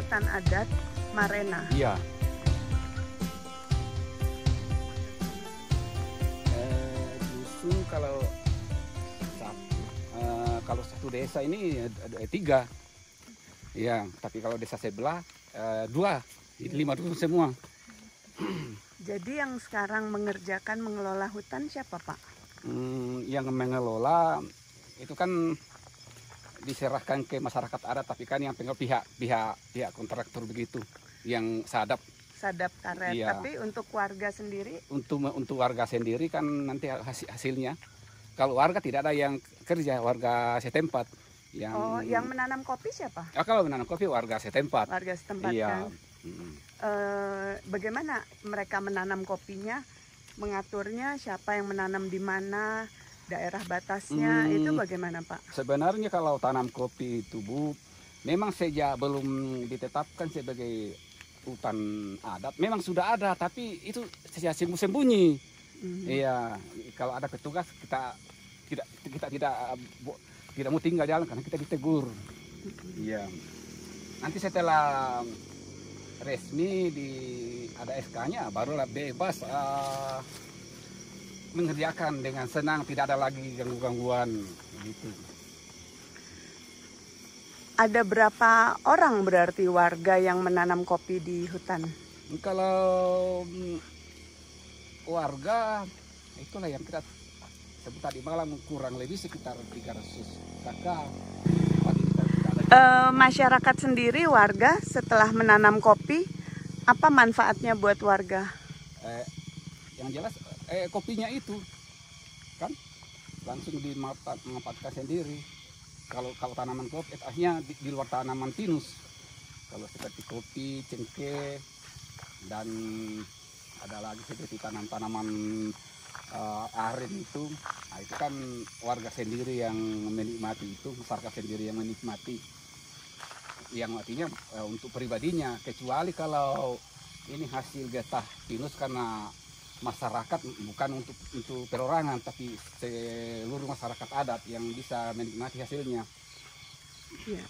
hutan adat Marena. Iya. Dusun kalau satu desa ini 3. Ya, tapi kalau desa sebelah 2, 5 dusun semua. Jadi yang sekarang mengelola hutan siapa, Pak? Yang mengelola itu kan diserahkan ke masyarakat adat, tapi kan yang pihak kontraktor begitu, yang sadap karet. Iya. Tapi untuk warga sendiri? Untuk warga sendiri kan nanti hasilnya. Kalau warga tidak ada yang kerja, warga setempat. Yang menanam kopi siapa? Kalau menanam kopi warga setempat. Warga setempat iya. Kan? Bagaimana mereka menanam kopinya? Mengaturnya siapa yang menanam di mana? Daerah batasnya itu bagaimana, Pak? Sebenarnya kalau tanam kopi itu, Bu, memang sejak belum ditetapkan sebagai hutan adat, memang sudah ada, tapi itu sembunyi. Iya, kalau ada petugas kita tidak mau tinggal jalan karena kita ditegur. Iya. Nanti setelah resmi ada SK-nya, barulah bebas mengerjakan dengan senang, tidak ada lagi gangguan gitu. Ada berapa orang berarti warga yang menanam kopi di hutan? Kalau warga itulah yang kita sebut tadi malam, kurang lebih sekitar 300 kakak. Masyarakat sendiri, warga setelah menanam kopi, apa manfaatnya buat warga? Yang jelas kopinya itu kan langsung dimanfaatkan sendiri. Kalau tanaman kopi, akhirnya di luar tanaman pinus. Kalau seperti kopi, cengkeh, dan ada lagi seperti tanaman aren itu, nah itu kan warga sendiri yang menikmati itu, masyarakat sendiri yang menikmati. Yang artinya untuk pribadinya, kecuali kalau ini hasil getah pinus karena masyarakat, bukan untuk perorangan, tapi seluruh masyarakat adat yang bisa menikmati hasilnya. Ya.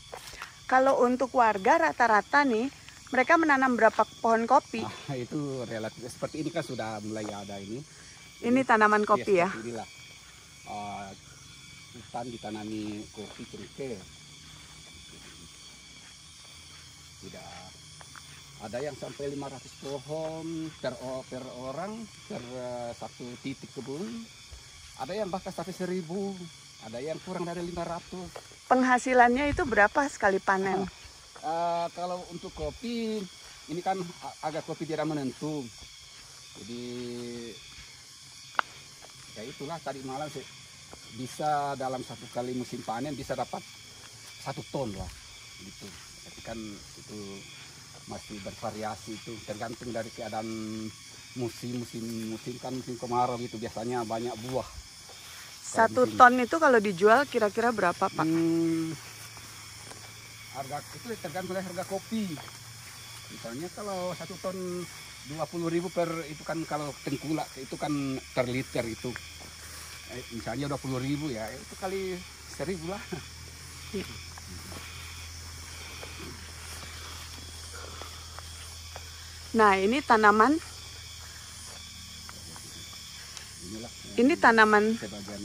Kalau untuk warga rata-rata nih, mereka menanam berapa pohon kopi? Itu relatif, seperti ini kan sudah mulai ada ini. Ini tanaman kopi ya? Inilah hutan ditanami kopi cengkeh. Tidak ada yang sampai 500 pohon per orang per satu titik kebun. Ada yang bahkan sampai 1000, ada yang kurang dari 500. Penghasilannya itu berapa sekali panen? Kalau untuk kopi ini kan agak kopi tidak menentu. Jadi ya itulah, tadi malam bisa dalam 1 kali musim panen bisa dapat 1 ton lah gitu. Tapi kan itu masih bervariasi, itu tergantung dari keadaan musim kan musim kemarau gitu, biasanya banyak buah. 1 ton itu kalau dijual kira-kira berapa, Pak? Harga itu tergantung dari harga kopi. Misalnya kalau 1 ton 20.000 per, itu kan kalau tengkulak itu kan per liter itu. Misalnya 20.000 ya, itu kali 1000 lah. Nah, ini tanaman. Ini tanaman. Sebagian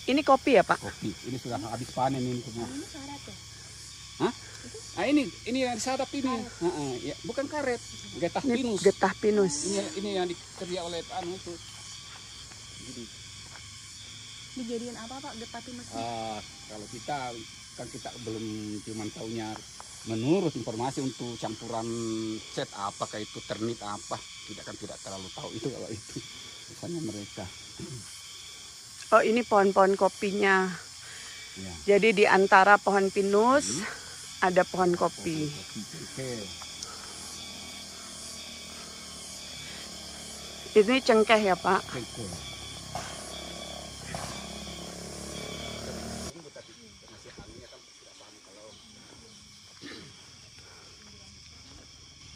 ini kopi ya, Pak? Kopi. Ini sudah habis panen ini semua. Ini karet ya? Hah? Nah, ini yang disadap ini. Ya, bukan karet, getah pinus. Getah pinus. Ini yang dikerja oleh itu. Jadi. Dijadiin apa, Pak, getah pinus? Kalau kita belum cuma taunya menurut informasi untuk campuran set apakah itu ternit apa, tidak terlalu tahu itu kalau itu misalnya mereka. Oh, ini pohon-pohon kopinya. Ya. Jadi di antara pohon pinus ada pohon kopi. Ini cengkeh ya, Pak? Cengkeh.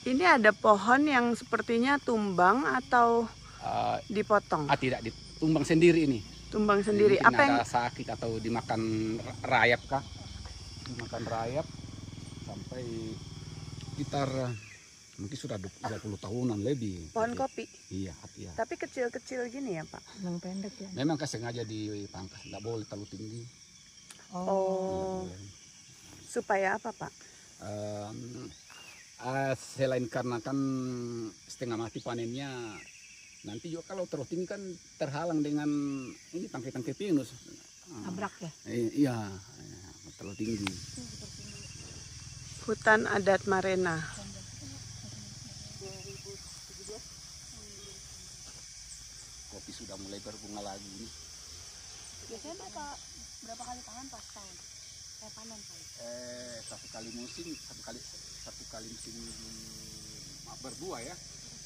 Ini ada pohon yang sepertinya tumbang atau dipotong? Tidak, ditumbang sendiri ini. Tumbang sendiri. Apa yang ada sakit atau dimakan rayap kah? Dimakan rayap sampai sekitar mungkin sudah 20 tahunan lebih. Pohon kopi. Iya, iya. Tapi kecil-kecil gini ya Pak? Yang pendek ya. Memang sengaja dipangkas, nggak boleh terlalu tinggi. Oh, supaya apa Pak? Selain karena kan setengah mati panennya, nanti juga kalau terlalu tinggi kan terhalang dengan ini tangkai-tangkai pinus. Nabrak ya. Iya, terlalu tinggi. Hutan adat Marena. Kopi sudah mulai berbunga lagi ini. Biasanya berapa kali panen pas tahun? Panen kali. Satu kali musim berbuah ya.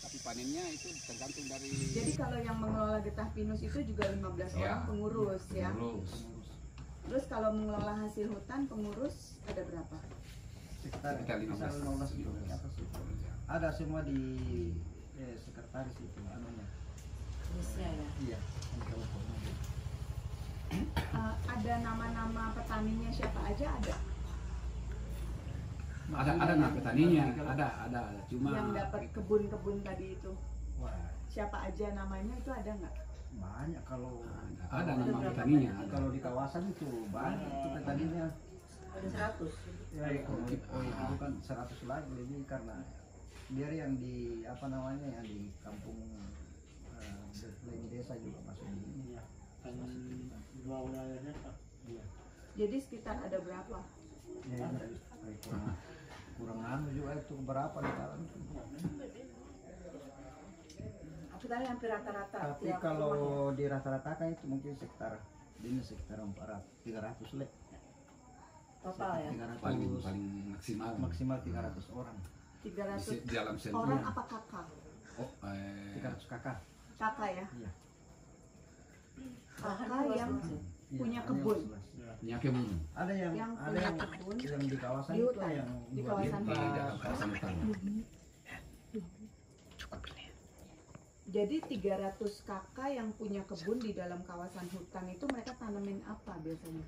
Tapi panennya itu tergantung dari. Jadi kalau yang mengelola getah pinus itu juga 15 Ya, orang pengurus ya. Pengurus. Terus kalau mengelola hasil hutan pengurus ada berapa? Sekitar Sekitar 15 itu di atas itu. Ada semua di sekretaris itu anunya. Terusnya ya. Iya, di kabupaten. Ada nama-nama petaninya siapa aja ada? Ada nama petaninya, ada. Cuma Yang dapat kebun-kebun tadi itu. Wah, Siapa aja namanya itu ada nggak? banyak kalau ada nama petaninya. kalau di kawasan itu banyak itu petaninya. Ada 100. Ya, itu kan 100 lagi lebih karena biar yang di apa namanya yang di kampung lain desa juga masuk di ini ya. Dua wilayahnya. Iya. Jadi sekitar ada berapa? Ya, kurang anu juga itu berapa di dalam itu. Kita hampir rata-rata. Tapi kalau di rata-ratakan itu mungkin sekitar 300 lek. Total ya. 300 paling maksimal. maksimal 300 orang. 300 Di dalam sel. orang apa kakak? 300 kakak. Kakak ya? Iya. Kakak yang Iya, punya ada kebun. yang 11. Punya kebun Ada yang Yang ada punya yang kebun yang di kawasan di itu hutan, yang di dua kawasan di hektar. dalam kawasan hutan. Jadi 300 kakak yang punya kebun di dalam kawasan hutan itu mereka tanamin apa biasanya?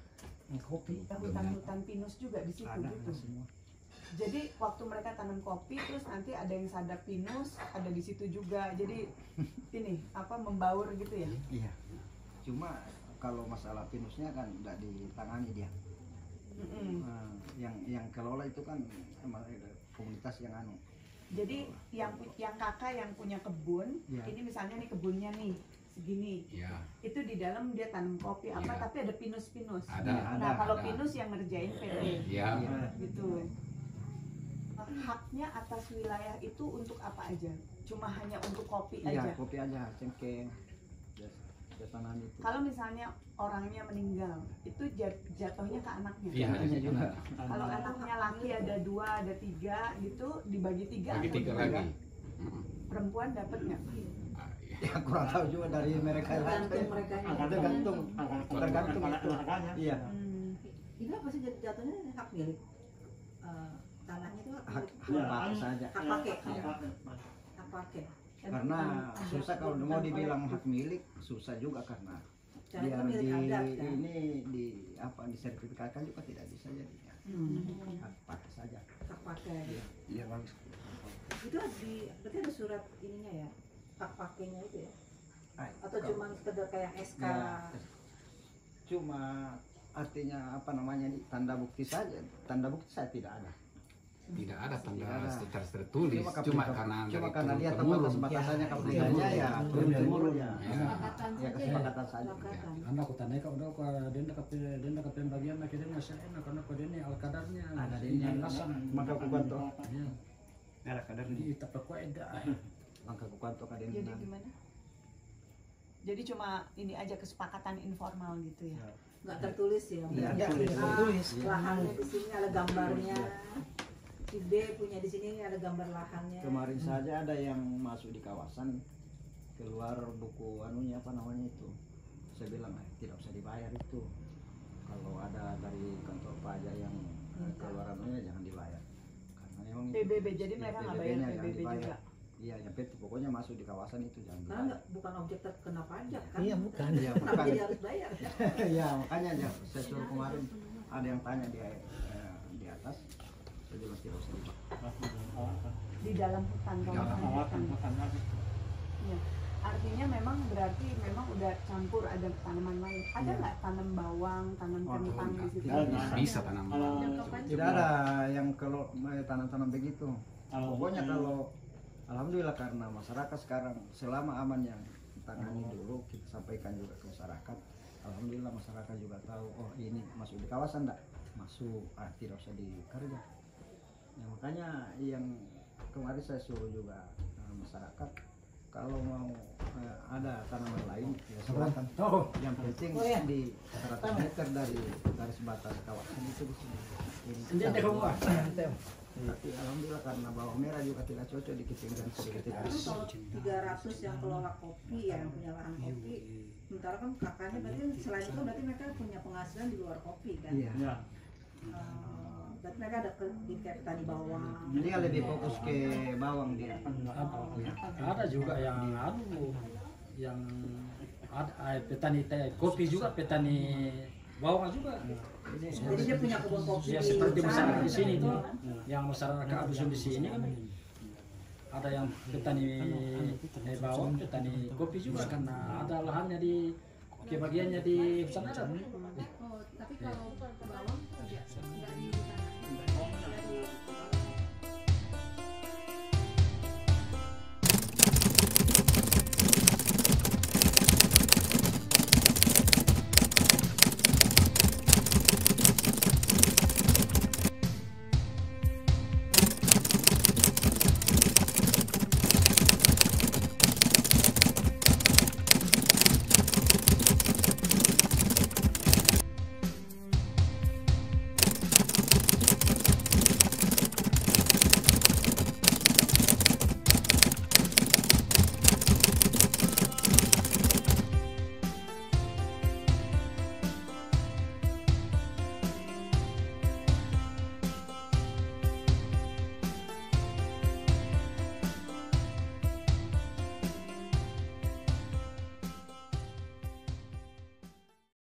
Kopi. Hutan-hutan pinus juga di situ Ada gitu. semua. Jadi waktu mereka tanam kopi terus nanti ada yang sadap pinus ada di situ juga. Jadi ini apa membaur gitu ya? Iya. Cuma kalau masalah pinusnya kan nggak ditangani dia. Mm-mm. Nah, yang kelola itu kan emang ada komunitas yang anu. Jadi yang kakak yang punya kebun, Iya. ini misalnya nih kebunnya nih segini, Iya. itu di dalam dia tanam kopi apa Iya. tapi ada pinus-pinus. Ada. Nah kalau ada. pinus yang ngerjain PT Iya. gitu. Haknya atas wilayah itu untuk apa aja? Cuma hanya untuk kopi Iya, aja. kopi aja, cengkeh. Dia tanam itu. Kalau misalnya orangnya meninggal, itu jatuhnya ke anaknya. Iya. Anaknya juga. Kalau anaknya laki ada 2, ada 3 gitu, dibagi 3. Bagi 3 lagi. Perempuan dapat nggak? Ya kurang tahu juga dari mereka. Tergantung mereka. Tergantung itu. Iya. Ini apa sih jatuhnya hak milik? Tanahnya itu Hak pakai saja. hak pakai. Iya. Hak pakai. Karena susah kalau mau dibilang hak milik susah juga karena Cara itu biar milik adat kan. ini di apa disertifikatkan juga tidak bisa jadinya. Hak pakai saja. Hak pakai. Iya bagus. Itu berarti ada surat ininya ya, hak pakainya itu ya? Atau Kalau- cuma sekedar kayak SK? Ya, cuma artinya apa namanya tanda bukti saja. Tanda bukti saya tidak ada. Tidak ada tanda Tidak ada. secara tertulis, Cuma cuma karena dari dia turun-temurun. batas-batasannya kalau Iya, ditanya iya, ya iya. turun-temurun ya. Kesepakatan Ya saja ya? kesepakatan saja. Kesepakatan. Anda aku tanya kau udah kau dia nak bagian nak dia ngasih enak karena kau dia al kadarnya Ada dia alasan maka aku bantu. ya Ada kadar di tapi kau ada maka aku bantu kadar Jadi gimana? Jadi cuma ini aja kesepakatan informal gitu ya? Nggak tertulis ya? Iya, Berarti tertulis. lahannya di sini ada gambarnya. Si B punya di sini ada gambar lahannya. Kemarin saja ada yang masuk di kawasan keluar buku anunya apa namanya itu. Saya bilang tidak usah dibayar itu. Kalau ada dari kantor pajak yang keluar anunya jangan dibayar. Karena memang itu- PBB, jadi mereka nggak bayar PBB-nya jangan PBB dibayar. juga? Iya, yang PT pokoknya masuk di kawasan itu jangan Karena dibayar. nggak bukan objek terkena pajak kan? Iya, bukan. Iya, Kenapa bukan. jadi harus bayar? Iya, makanya aja saya suruh kemarin ada yang tanya di atas. Saya bilang tidak usah dibayar. Di dalam hutan kawasan hutan. Iya. Artinya memang berarti memang udah campur ada tanaman lain. Ada nggak tanam bawang, tanam kentang di situ? Bisa tanam bawang. Tidak ada yang kalau tanam-tanam begitu. Pokoknya kalau alhamdulillah karena masyarakat sekarang selama aman yang tangani dulu kita sampaikan juga ke masyarakat. Alhamdulillah masyarakat juga tahu oh ini masuk di kawasan enggak? Masuk tidak usah dikerja. Ya, makanya yang kemarin saya suruh juga masyarakat kalau mau ada tanaman lain ya silakan. Yang penting di 100 meter dari garis batas kawasan itu di sini. Tapi alhamdulillah karena bawang merah juga tidak cocok di ketinggian seperti Terus kalau 300 yang kelola kopi ya, yang punya lahan kopi, sementara kan kakaknya berarti selain itu berarti mereka punya penghasilan di luar kopi kan? Iya. Berarti mereka ada di kayak petani bawang. Dia lebih fokus ke bawang dia. Ada juga yang yang ada petani kopi juga, petani bawang juga. Jadi dia punya kebun kopi. Ya seperti masyarakat di sini tuh, yang masyarakat dusun di sini kan ada yang petani bawang, petani kopi juga karena ada lahannya di kebagiannya di hutan adat. Oh, tapi kalau